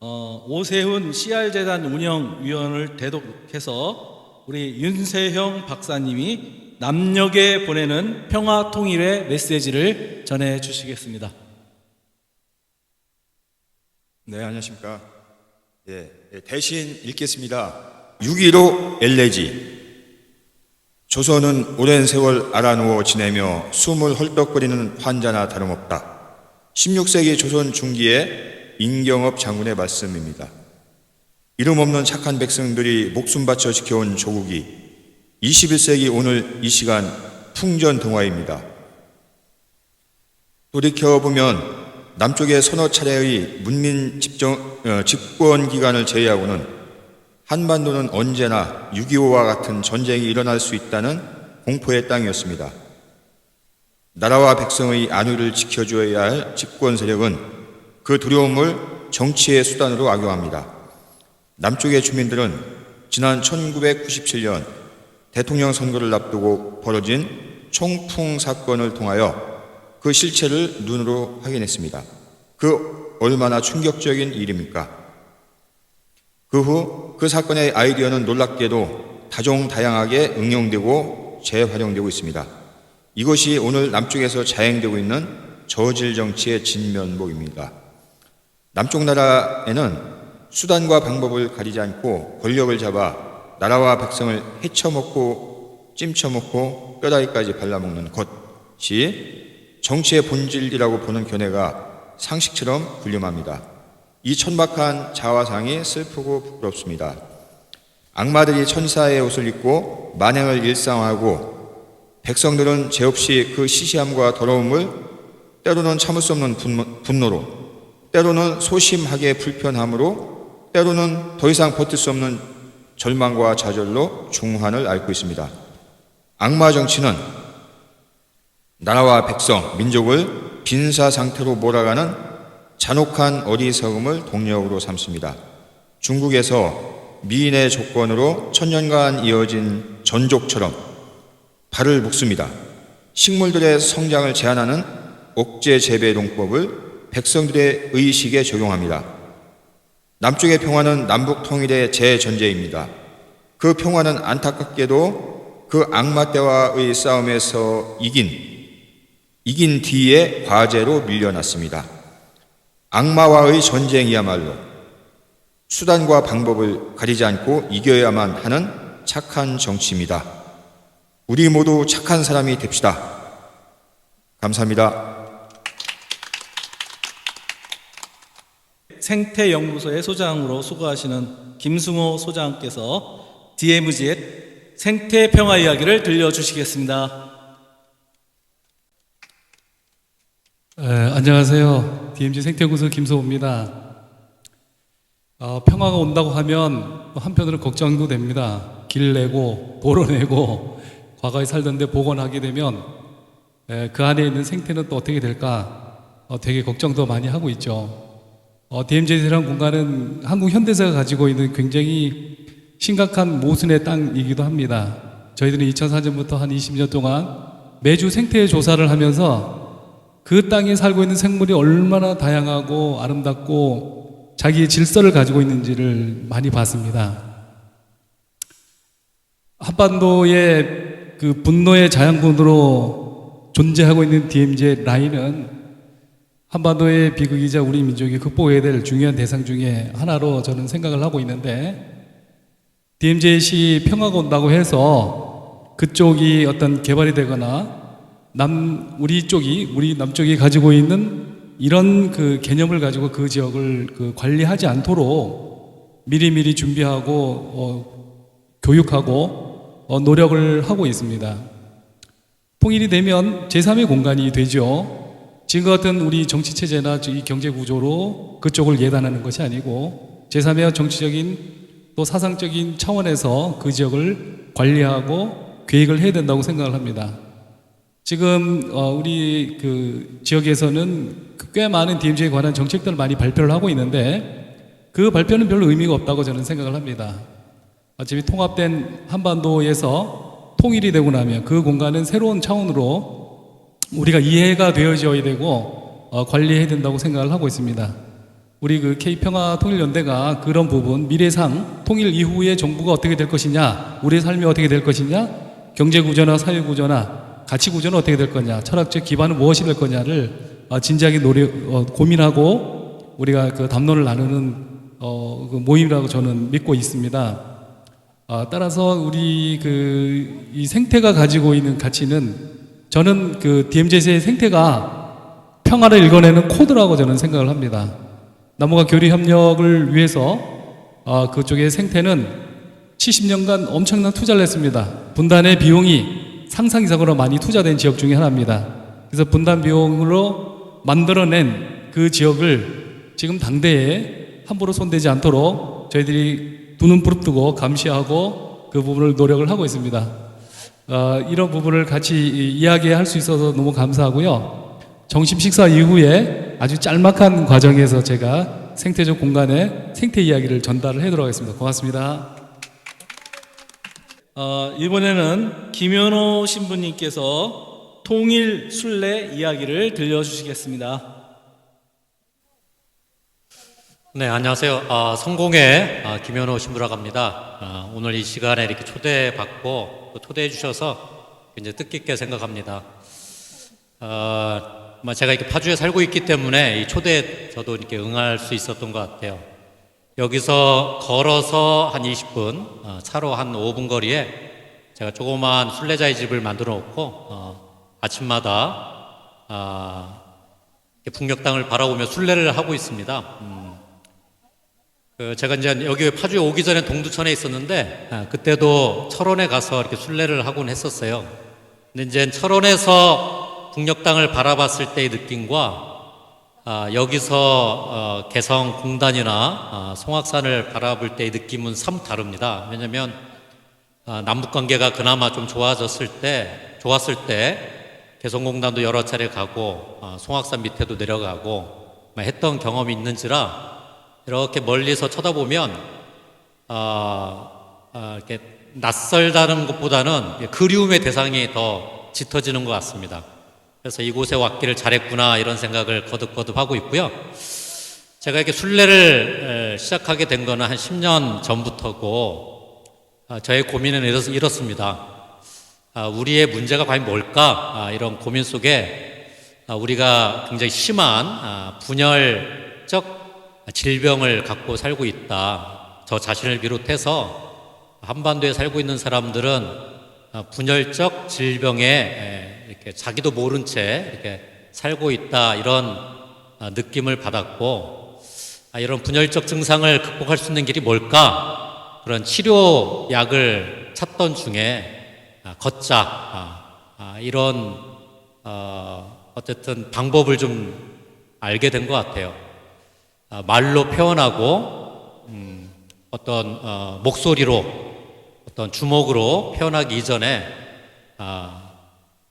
오세훈 CR재단 운영위원을 대독해서 우리 윤세형 박사님이 남녘에 보내는 평화 통일의 메시지를 전해 주시겠습니다. 네, 안녕하십니까. 대신 읽겠습니다. 6.15 엘레지. 조선은 오랜 세월 알아누워 지내며 숨을 헐떡거리는 환자나 다름없다. 16세기 조선 중기의 임경업 장군의 말씀입니다. 이름 없는 착한 백성들이 목숨 바쳐 지켜온 조국이 21세기 오늘 이 시간 풍전등화입니다. 돌이켜보면 남쪽의 서너 차례의 문민 집권 기간을 제외하고는 한반도는 언제나 6.25와 같은 전쟁이 일어날 수 있다는 공포의 땅이었습니다. 나라와 백성의 안위를 지켜줘야 할 집권 세력은 그 두려움을 정치의 수단으로 악용합니다. 남쪽의 주민들은 지난 1997년 대통령 선거를 앞두고 벌어진 총풍 사건을 통하여 그 실체를 눈으로 확인했습니다. 그 얼마나 충격적인 일입니까? 그 후 그 사건의 아이디어는 놀랍게도 다종다양하게 응용되고 재활용되고 있습니다. 이것이 오늘 남쪽에서 자행되고 있는 저질 정치의 진면목입니다. 남쪽 나라에는 수단과 방법을 가리지 않고 권력을 잡아 나라와 백성을 헤쳐먹고 찜쳐먹고 뼈다귀까지 발라먹는 것이 정치의 본질이라고 보는 견해가 상식처럼 군림합니다. 이 천박한 자화상이 슬프고 부끄럽습니다. 악마들이 천사의 옷을 입고 만행을 일상화하고 백성들은 죄없이 그 시시함과 더러움을 때로는 참을 수 없는 분노로, 때로는 소심하게 불편함으로, 때로는 더 이상 버틸 수 없는 절망과 좌절로 중환을 앓고 있습니다. 악마 정치는 나라와 백성, 민족을 빈사 상태로 몰아가는 잔혹한 어리석음을 동력으로 삼습니다. 중국에서 미인의 조건으로 천년간 이어진 전족처럼 발을 묶습니다. 식물들의 성장을 제한하는 억제 재배 농법을 백성들의 의식에 적용합니다. 남쪽의 평화는 남북 통일의 재전제입니다. 그 평화는 안타깝게도 그 악마 때와의 싸움에서 이긴 뒤에 과제로 밀려났습니다. 악마와의 전쟁이야말로 수단과 방법을 가리지 않고 이겨야만 하는 착한 정치입니다. 우리 모두 착한 사람이 됩시다. 감사합니다. 생태연구소의 소장으로 수고하시는 김승호 소장께서 DMZ의 생태평화 이야기를 들려주시겠습니다. 안녕하세요. DMZ 생태연구소 김소호입니다. 평화가 온다고 하면 한편으로 걱정도 됩니다. 길 내고 도로 내고 과거에 살던 데 복원하게 되면 그 안에 있는 생태는 또 어떻게 될까 되게 걱정도 많이 하고 있죠. DMZ라는 공간은 한국 현대사가 가지고 있는 굉장히 심각한 모순의 땅이기도 합니다. 저희들은 2004년부터 한 20년 동안 매주 생태 조사를 하면서 그 땅에 살고 있는 생물이 얼마나 다양하고 아름답고 자기의 질서를 가지고 있는지를 많이 봤습니다. 한반도의 그 분노의 자양분으로 존재하고 있는 DMZ 라인은 한반도의 비극이자 우리 민족이 극복해야 될 중요한 대상 중에 하나로 저는 생각을 하고 있는데, DMZ이 평화가 온다고 해서 그쪽이 어떤 개발이 되거나 우리 남쪽이 가지고 있는 이런 그 개념을 가지고 그 지역을 관리하지 않도록 미리미리 준비하고 교육하고 노력을 하고 있습니다. 통일이 되면 제3의 공간이 되죠. 지금 같은 우리 정치 체제나 이 경제 구조로 그쪽을 예단하는 것이 아니고 제3의 정치적인 또 사상적인 차원에서 그 지역을 관리하고 계획을 해야 된다고 생각을 합니다. 지금 우리 그 지역에서는 꽤 많은 DMZ에 관한 정책들을 많이 발표를 하고 있는데 그 발표는 별로 의미가 없다고 저는 생각을 합니다. 어차피 통합된 한반도에서 통일이 되고 나면 그 공간은 새로운 차원으로 우리가 이해가 되어져야 되고 관리해야 된다고 생각을 하고 있습니다. 우리 그 K평화통일연대가 그런 부분, 미래상 통일 이후의 정부가 어떻게 될 것이냐, 우리의 삶이 어떻게 될 것이냐, 경제구조나 사회구조나 가치구조는 어떻게 될 거냐, 철학적 기반은 무엇이 될 거냐를 진지하게 고민하고 우리가 그 담론을 나누는 그 모임이라고 저는 믿고 있습니다. 따라서 우리 이 생태가 가지고 있는 가치는 저는 그 DMZ의 생태가 평화를 읽어내는 코드라고 저는 생각을 합니다. 남북한 교류 협력을 위해서 그쪽의 생태는 70년간 엄청난 투자를 했습니다. 분단의 비용이 상상 이상으로 많이 투자된 지역 중에 하나입니다. 그래서 분단 비용으로 만들어낸 그 지역을 지금 당대에 함부로 손대지 않도록 저희들이 두 눈 부릅뜨고 감시하고 그 부분을 노력을 하고 있습니다. 이런 부분을 같이 이야기할 수 있어서 너무 감사하고요. 점심 식사 이후에 아주 짤막한 과정에서 제가 생태적 공간에 생태 이야기를 전달을 해도록 하겠습니다. 고맙습니다. 이번에는 김현호 신부님께서 통일 순례 이야기를 들려주시겠습니다. 네, 안녕하세요. 성공의 김현호 신부라고 합니다. 오늘 이 시간에 이렇게 초대받고 또 초대해 주셔서 굉장히 뜻깊게 생각합니다. 제가 이렇게 파주에 살고 있기 때문에 이 초대에 저도 이렇게 응할 수 있었던 것 같아요. 여기서 걸어서 한 20분, 차로 한 5분 거리에 제가 조그마한 순례자의 집을 만들어 놓고 아침마다 북녘땅을 바라보며 순례를 하고 있습니다. 제가 이제 여기 파주에 오기 전에 동두천에 있었는데 그때도 철원에 가서 이렇게 순례를 하곤 했었어요. 근데 이제 철원에서 북녘땅을 바라봤을 때의 느낌과 여기서 개성공단이나 송악산을 바라볼 때의 느낌은 사뭇 다릅니다. 왜냐하면 남북 관계가 그나마 좀 좋았을 때 개성공단도 여러 차례 가고 송악산 밑에도 내려가고 했던 경험이 있는지라 이렇게 멀리서 쳐다보면 이렇게 낯설다는 것보다는 그리움의 대상이 더 짙어지는 것 같습니다. 그래서 이곳에 왔기를 잘했구나 이런 생각을 거듭거듭 하고 있고요. 제가 이렇게 순례를 시작하게 된 거는 한 10년 전부터고 저의 고민은 이렇습니다. 우리의 문제가 과연 뭘까? 이런 고민 속에 우리가 굉장히 심한 분열적 질병을 갖고 살고 있다. 저 자신을 비롯해서 한반도에 살고 있는 사람들은 분열적 질병에 이렇게 자기도 모른 채 이렇게 살고 있다. 이런 느낌을 받았고, 이런 분열적 증상을 극복할 수 있는 길이 뭘까? 그런 치료약을 찾던 중에 걷자 이런 어쨌든 방법을 좀 알게 된 것 같아요. 말로 표현하고 어떤 목소리로 어떤 주먹으로 표현하기 이전에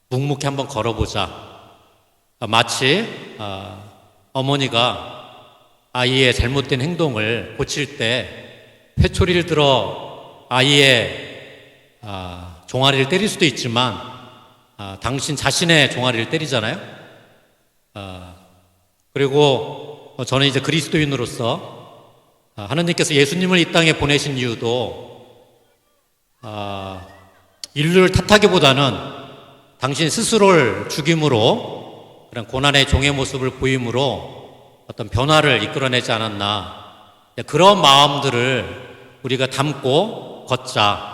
묵묵히 한번 걸어보자. 마치 어머니가 아이의 잘못된 행동을 고칠 때 회초리를 들어 아이의 종아리를 때릴 수도 있지만 당신 자신의 종아리를 때리잖아요. 그리고 저는 이제 그리스도인으로서 하나님께서 예수님을 이 땅에 보내신 이유도 인류를 탓하기보다는 당신 스스로를 죽임으로 그런 고난의 종의 모습을 보임으로 어떤 변화를 이끌어내지 않았나. 그런 마음들을 우리가 담고 걷자.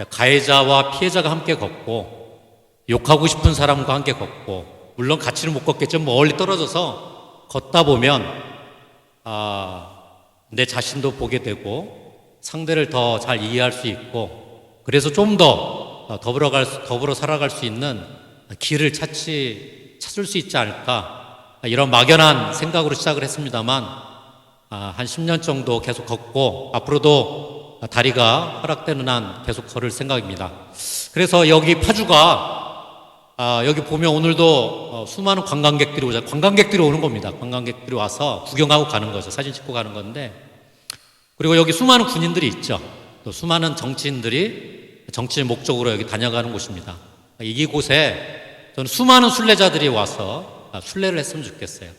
가해자와 피해자가 함께 걷고 욕하고 싶은 사람과 함께 걷고, 물론 같이는 못 걷겠지만 멀리 떨어져서 걷다 보면 내 자신도 보게 되고 상대를 더 잘 이해할 수 있고, 그래서 좀 더 더불어 살아갈 수 있는 길을 찾을 수 있지 않을까, 이런 막연한 생각으로 시작을 했습니다만 한 10년 정도 계속 걷고 앞으로도 다리가 허락되는 한 계속 걸을 생각입니다. 그래서 여기 파주가 여기 보면 오늘도 수많은 관광객들이 오죠. 관광객들이 오는 겁니다. 관광객들이 와서 구경하고 가는 거죠. 사진 찍고 가는 건데, 그리고 여기 수많은 군인들이 있죠. 또 수많은 정치인들이 정치의 목적으로 여기 다녀가는 곳입니다. 이곳에 저는 수많은 순례자들이 와서 순례를 했으면 좋겠어요.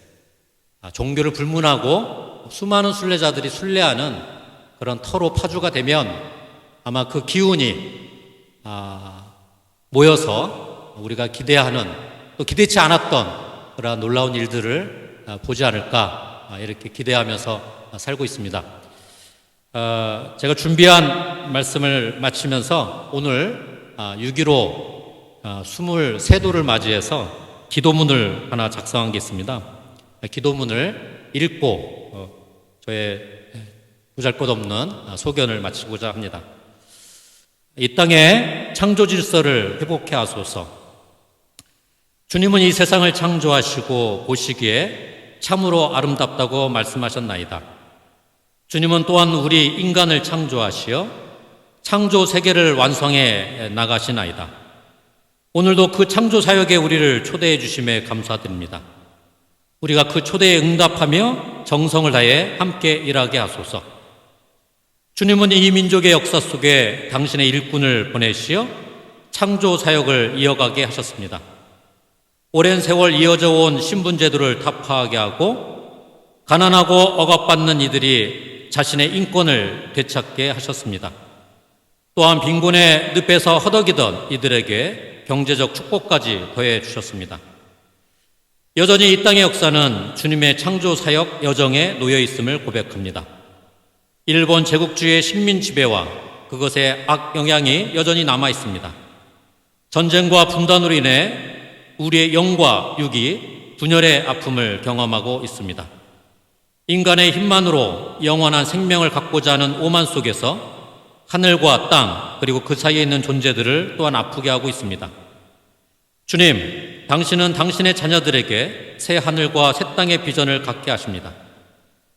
종교를 불문하고 수많은 순례자들이 순례하는 그런 터로 파주가 되면 아마 그 기운이 모여서 우리가 기대하는, 또 기대치 않았던 그런 놀라운 일들을 보지 않을까 이렇게 기대하면서 살고 있습니다. 제가 준비한 말씀을 마치면서 오늘 6.15 23도를 맞이해서 기도문을 하나 작성한 게 있습니다. 기도문을 읽고 저의 보잘것없는 소견을 마치고자 합니다. 이 땅에 창조 질서를 회복해 하소서. 주님은 이 세상을 창조하시고 보시기에 참으로 아름답다고 말씀하셨나이다. 주님은 또한 우리 인간을 창조하시어 창조 세계를 완성해 나가시나이다. 오늘도 그 창조 사역에 우리를 초대해 주심에 감사드립니다. 우리가 그 초대에 응답하며 정성을 다해 함께 일하게 하소서. 주님은 이 민족의 역사 속에 당신의 일꾼을 보내시어 창조 사역을 이어가게 하셨습니다. 오랜 세월 이어져 온 신분제도를 타파하게 하고 가난하고 억압받는 이들이 자신의 인권을 되찾게 하셨습니다. 또한 빈곤의 늪에서 허덕이던 이들에게 경제적 축복까지 더해 주셨습니다. 여전히 이 땅의 역사는 주님의 창조 사역 여정에 놓여 있음을 고백합니다. 일본 제국주의의 식민 지배와 그것의 악영향이 여전히 남아 있습니다. 전쟁과 분단으로 인해 우리의 영과 육이 분열의 아픔을 경험하고 있습니다. 인간의 힘만으로 영원한 생명을 갖고자 하는 오만 속에서 하늘과 땅 그리고 그 사이에 있는 존재들을 또한 아프게 하고 있습니다. 주님, 당신은 당신의 자녀들에게 새 하늘과 새 땅의 비전을 갖게 하십니다.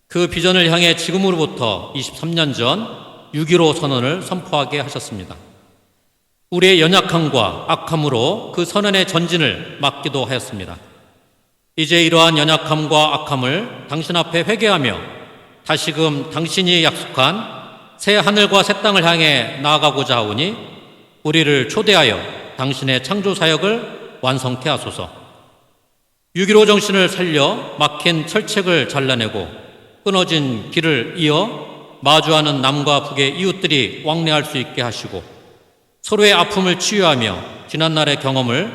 그 비전을 향해 지금으로부터 23년 전 6.15 선언을 선포하게 하셨습니다. 우리의 연약함과 악함으로 그 선언의 전진을 막기도 하였습니다. 이제 이러한 연약함과 악함을 당신 앞에 회개하며 다시금 당신이 약속한 새 하늘과 새 땅을 향해 나아가고자 하오니 우리를 초대하여 당신의 창조 사역을 완성케 하소서. 6.15 정신을 살려 막힌 철책을 잘라내고 끊어진 길을 이어 마주하는 남과 북의 이웃들이 왕래할 수 있게 하시고 서로의 아픔을 치유하며 지난날의 경험을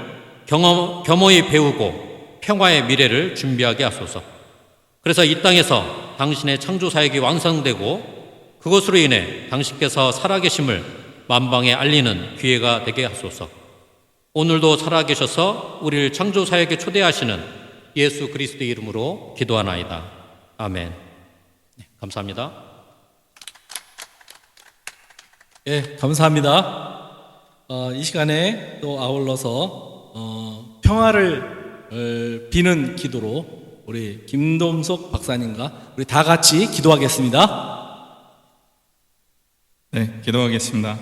겸허히 배우고 평화의 미래를 준비하게 하소서. 그래서 이 땅에서 당신의 창조 사역이 완성되고 그것으로 인해 당신께서 살아계심을 만방에 알리는 기회가 되게 하소서. 오늘도 살아계셔서 우리를 창조 사역에 초대하시는 예수 그리스도의 이름으로 기도하나이다. 아멘. 감사합니다. 예, 감사합니다. 이 시간에 또 아울러서 평화를 비는 기도로 우리 김동석 박사님과 우리 다 같이 기도하겠습니다. 네, 기도하겠습니다.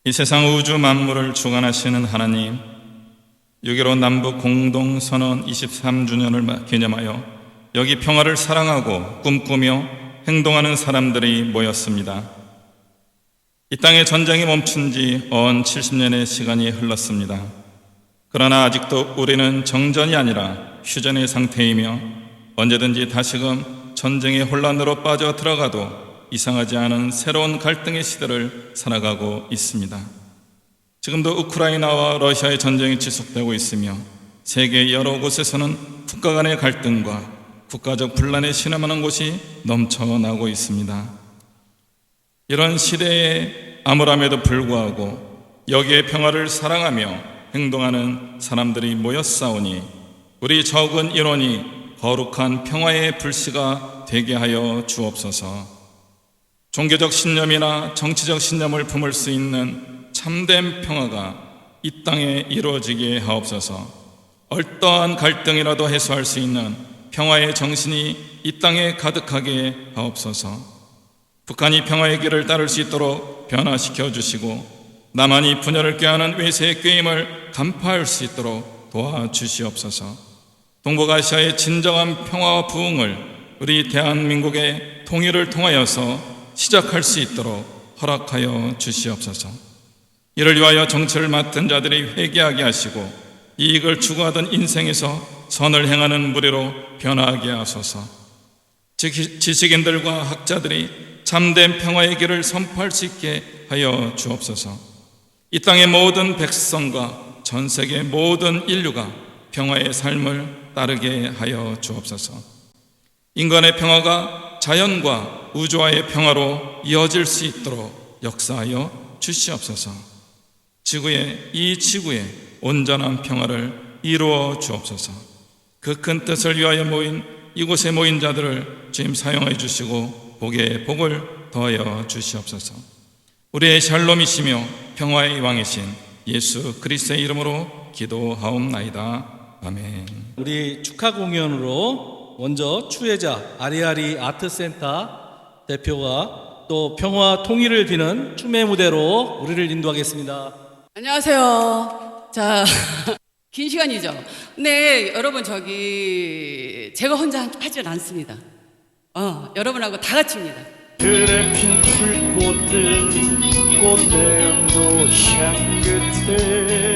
이 세상 우주 만물을 주관하시는 하나님, 6.15 남북 공동선언 23주년을 기념하여 여기 평화를 사랑하고 꿈꾸며 행동하는 사람들이 모였습니다. 이 땅의 전쟁이 멈춘 지 언 70년의 시간이 흘렀습니다. 그러나 아직도 우리는 정전이 아니라 휴전의 상태이며 언제든지 다시금 전쟁의 혼란으로 빠져 들어가도 이상하지 않은 새로운 갈등의 시대를 살아가고 있습니다. 지금도 우크라이나와 러시아의 전쟁이 지속되고 있으며 세계 여러 곳에서는 국가 간의 갈등과 국가적 분란에 신음하는 곳이 넘쳐나고 있습니다. 이런 시대의 암울함에도 불구하고 여기에 평화를 사랑하며 행동하는 사람들이 모였사오니 우리 적은 인원이 거룩한 평화의 불씨가 되게 하여 주옵소서. 종교적 신념이나 정치적 신념을 품을 수 있는 참된 평화가 이 땅에 이루어지게 하옵소서. 어떠한 갈등이라도 해소할 수 있는 평화의 정신이 이 땅에 가득하게 하옵소서. 북한이 평화의 길을 따를 수 있도록 변화시켜 주시고 남한이 분열을 꾀하는 외세의 꾀임을 간파할 수 있도록 도와주시옵소서. 동북아시아의 진정한 평화와 부흥을 우리 대한민국의 통일을 통하여서 시작할 수 있도록 허락하여 주시옵소서. 이를 위하여 정치를 맡은 자들이 회개하게 하시고 이익을 추구하던 인생에서 선을 행하는 무리로 변화하게 하소서. 지식인들과 학자들이 참된 평화의 길을 선포할 수 있게 하여 주옵소서. 이 땅의 모든 백성과 전 세계 모든 인류가 평화의 삶을 따르게 하여 주옵소서. 인간의 평화가 자연과 우주와의 평화로 이어질 수 있도록 역사하여 주시옵소서. 이 지구에 온전한 평화를 이루어 주옵소서. 그 큰 뜻을 위하여 이곳에 모인 자들을 주님 사용해 주시고 복에 복을 더하여 주시옵소서. 우리의 샬롬이시며 평화의 왕이신 예수 그리스도의 이름으로 기도하옵나이다. 아멘. 우리 축하 공연으로 먼저 추혜자 아리아리 아트센터 대표가 또 평화 통일을 비는 춤의 무대로 우리를 인도하겠습니다. 안녕하세요. 자, 긴 시간이죠. 네, 여러분 제가 혼자 하진 않습니다. 여러분하고 다 같이입니다. 그래 핀 풀꽃들 꽃대음도 향 끝에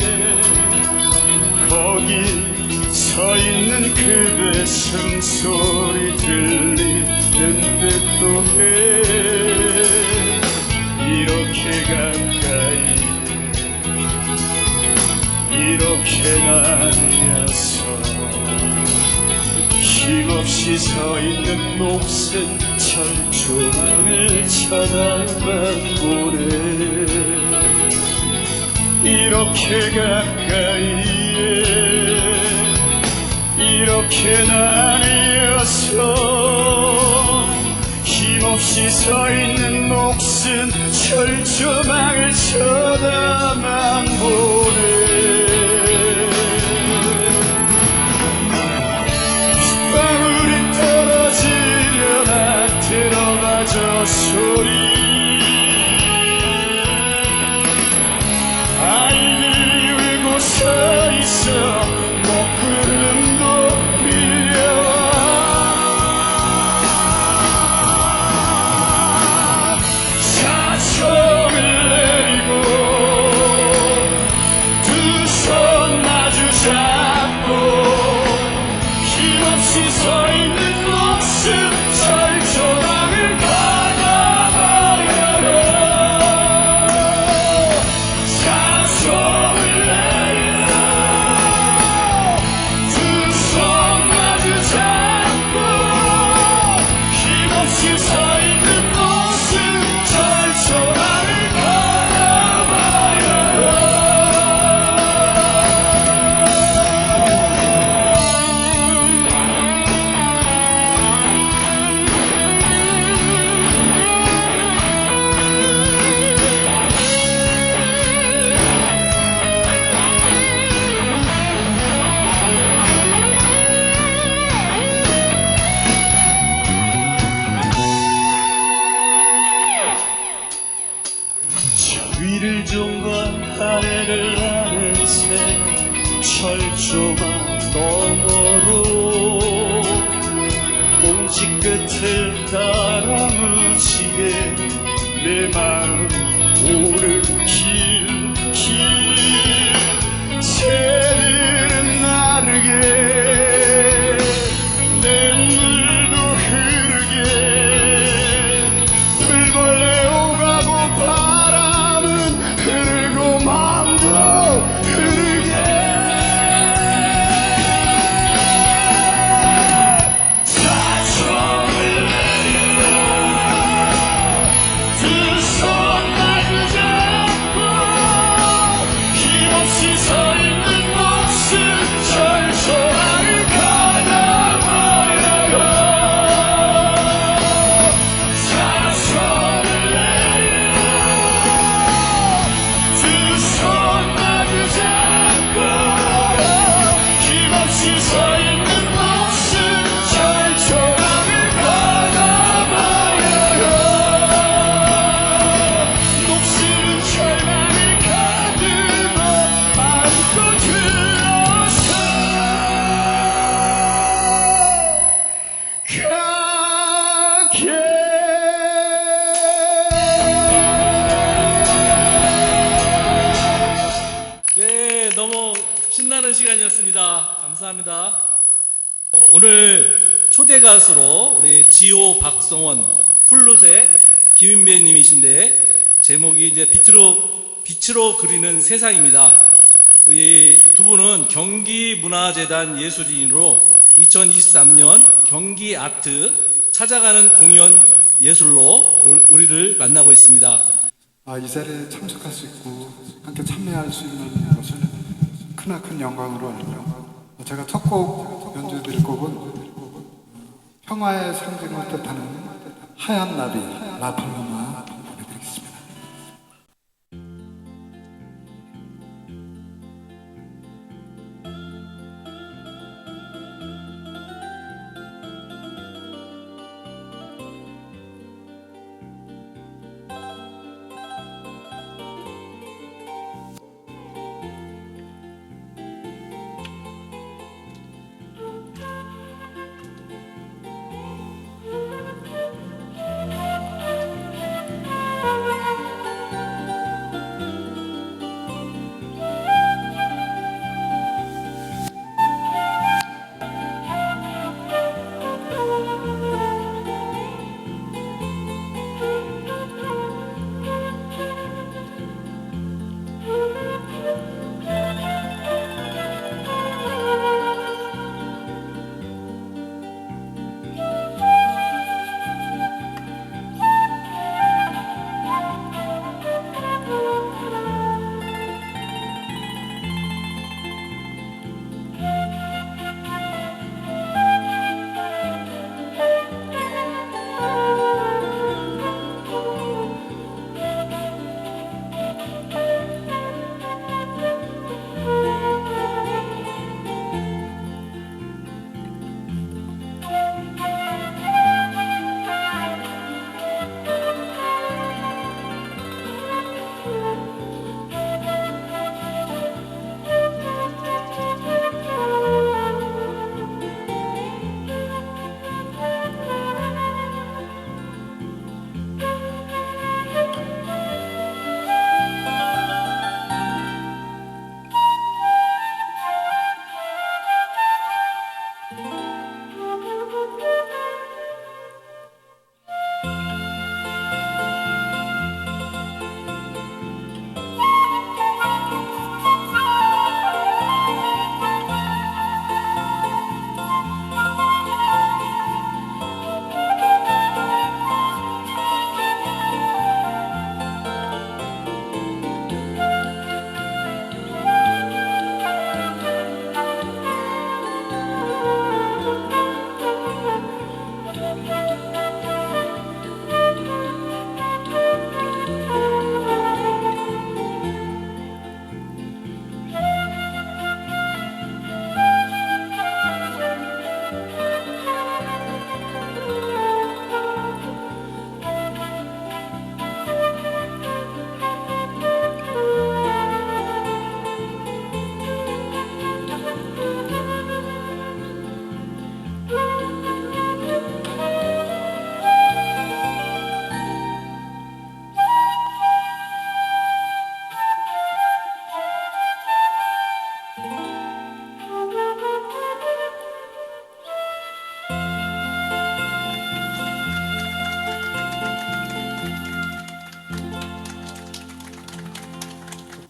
거기 서 있는 그대 숨소리 들리는 듯도 해. 이렇게 가까이 이렇게 나뉘어서 힘없이 서 있는 녹슨 철조망을 쳐다만 보네. 이렇게 가까이에 이렇게 나뉘어서 힘없이 서 있는 녹슨 철조망을 쳐다만 보네. 빗방울이 떨어지려나 들어봐 저 소리. 아이들이 울고 서 있어 먹구름도 밀려와. 사정을 내리고 두 손 마주 잡고 힘없이 서 있는 모습 철조망을 받아버려요. 사정을 내려 두 손 마주 잡고 힘없이 서 있는 모습 철조망을 받아버려요. 저 위를 종건 아래를 나는 새 철조망 너머로 공지 끝을 따라 무지개 내 마음 오는 길 새들은 나르게 내 물도 흐르게 풀벌레 오가고 바람은 흐르고 마음도 흐르게. 사정을 내려 두 손 마주 잡고 힘없이 서 있는 모습 철조망을 가다버려요. 사정을 내려 두 손 마주 잡고 힘없이 서 있는 모습 철조망을 가다버려요. 녹슬은 절망을 가득 안고 들어서 가게. 예, 너무 신나는 시간이었습니다. 감사합니다. 오늘 초대 가수로 우리 지호, 박성원, 플룻의 김인배 님이신데 제목이 이제 빛으로 그리는 세상입니다. 이 두 분은 경기문화재단 예술인으로 2023년 경기 아트 찾아가는 공연 예술로 우리를 만나고 있습니다. 이 자리에 참석할 수 있고 함께 참여할 수 있는 것을 크나큰 영광으로 알고요. 제가 첫 곡 연주해 드릴 곡은 평화의 상징을 뜻하는 하얀 나비 라팔로마 보내드리겠습니다.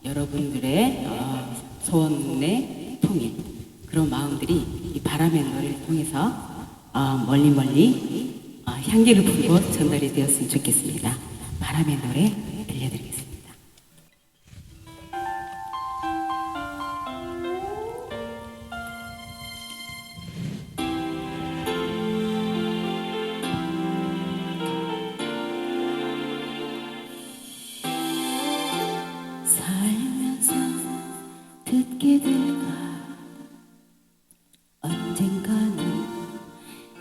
여러분들의 소원의 통일, 그런 마음들이 이 바람의 노래를 통해서 멀리 향기를 불고 전달이 되었으면 좋겠습니다. 바람의 노래 들려드리겠습니다. 살면서 듣게 될까 언젠가는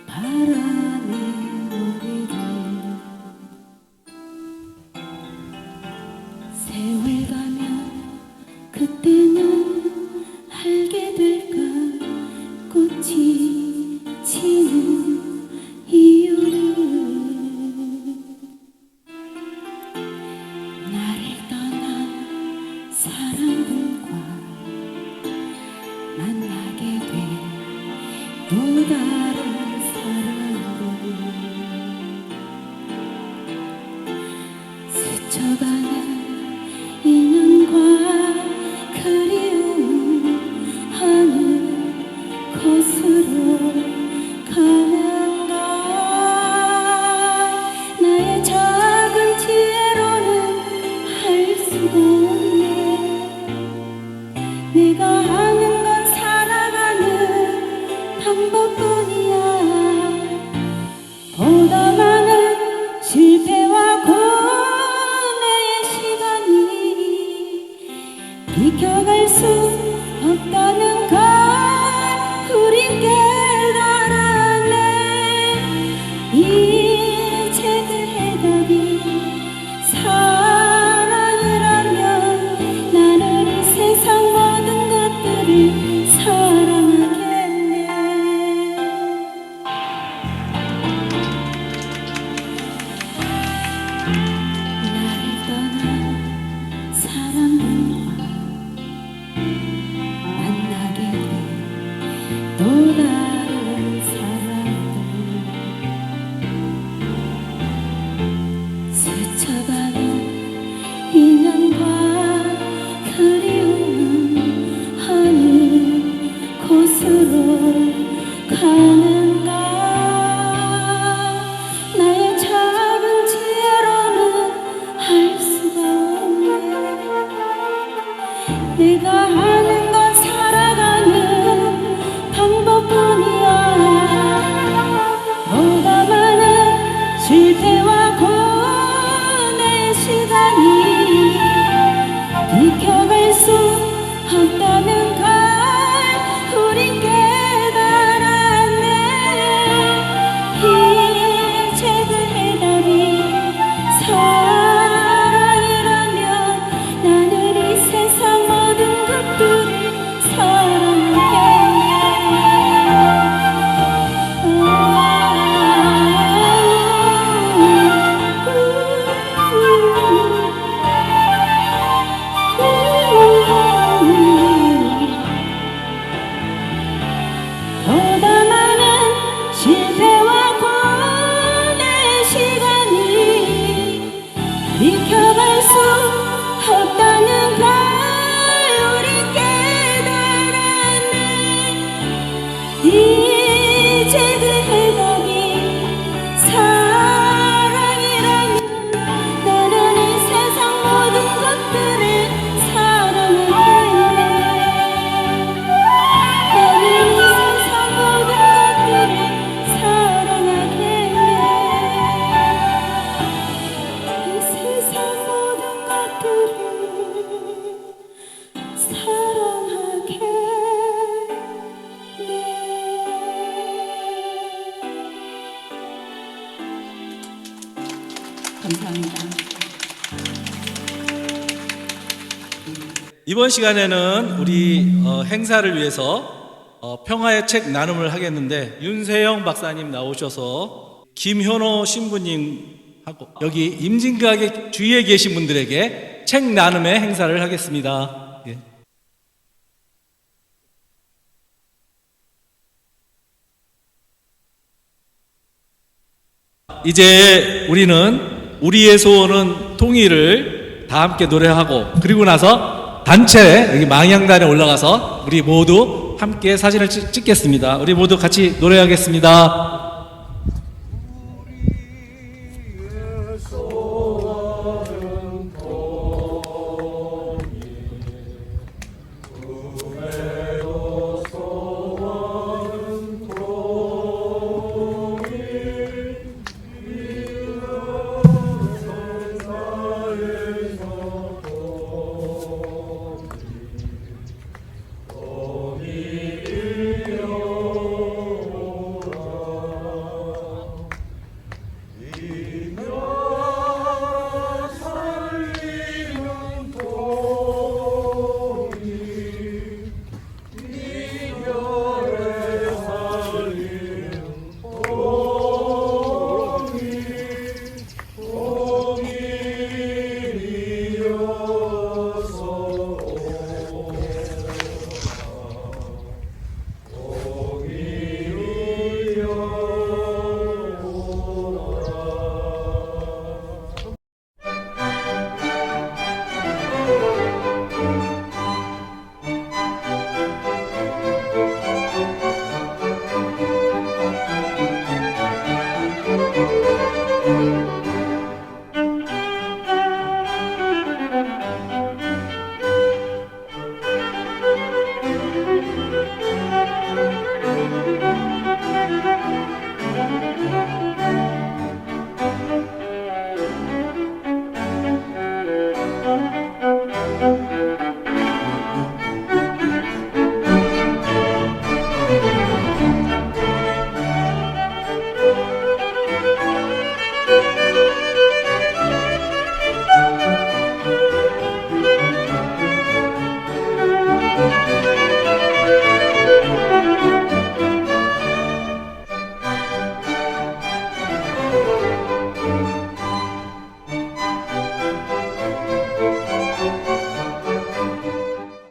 바람의 노래를 세월 가면 그때는 알게 될까 꽃이 지는 이유를 나를 떠난 사람들과 만나게 돼 또 다른 사람들 스쳐가는 인연과 그리움 어느 곳으로 곳으로 가는가 나의 작은 지혜로는 할 수가 없네 내가 하는 건 살아가는 방법뿐이야 보다 많은 실패와 고뇌의 시간이 비켜갈 수 없다는 걸 우린 깨달았네 이제 그 해답이 사랑이라면 나는 이 세상 모든 것들을 보다 많은 실패와 고뇌의 시간이 비켜갈 수 없다는 걸 우리 깨달았네 이제 그 해답이 사랑이라면 나는 이 세상 모든 것들을 사랑하겠네 나는 이 세상 모든 것들을 사랑하겠네 이 세상 모든 것들을 사랑하겠네 감사합니다. 이번 시간에는 우리 행사를 위해서 평화의 책 나눔을 하겠는데 윤세영 박사님 나오셔서 김현호 신부님하고 여기 임진각의 주위에 계신 분들에게 책 나눔의 행사를 하겠습니다. 예. 이제 우리는 우리의 소원은 통일을 다 함께 노래하고 그리고 나서 단체 여기 망향단에 올라가서 우리 모두 함께 사진을 찍겠습니다. 우리 모두 같이 노래하겠습니다.